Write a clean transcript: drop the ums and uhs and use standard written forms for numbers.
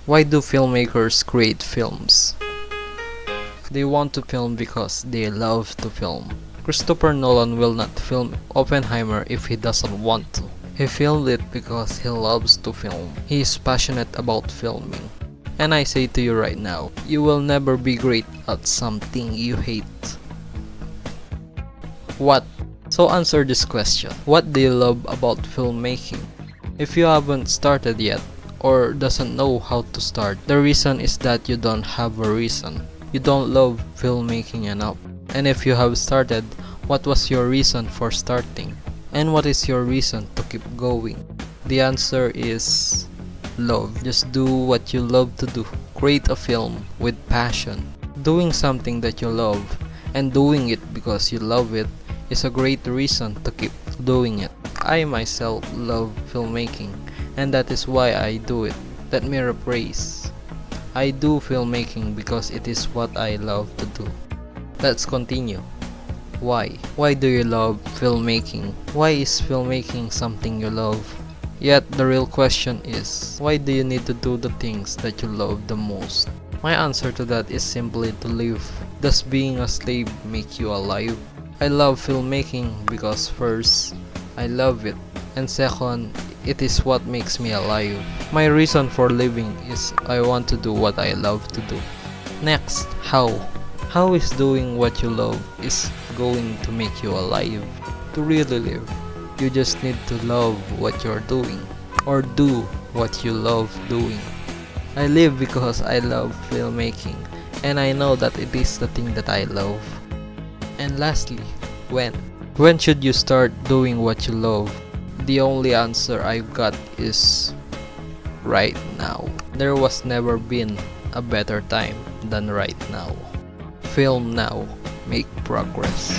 Why do filmmakers create films? They want to film because they love to film. Christopher Nolan will not film Oppenheimer if he doesn't want to. He filmed it because he loves to film. He is passionate about filming. And I say to you right now, you will never be great at something you hate. What? So answer this question. What do you love about filmmaking? If you haven't started yet, or doesn't know how to start, the reason is that you don't have a reason. You don't love filmmaking enough. And if you have started, what was your reason for starting? And what is your reason to keep going? The answer is love. Just do what you love to do. Create a film with passion. Doing something that you love and doing it because you love it is a great reason to keep doing it. I myself love filmmaking, and that is why I do it. Let me rephrase. I do filmmaking because it is what I love to do. Let's continue. Why? Why do you love filmmaking? Why is filmmaking something you love? Yet the real question is, why do you need to do the things that you love the most? My answer to that is simply to live. Does being a slave make you alive? I love filmmaking because first, I love it, and second, it is what makes me alive. My reason for living is I want to do what I love to do. Next, how? How is doing what you love is going to make you alive? To really live, you just need to love what you're doing, or do what you love doing. I live because I love filmmaking, and I know that it is the thing that I love. And lastly, when? When should you start doing what you love? The only answer I've got is right now. There was never been a better time than right now. Film now, make progress.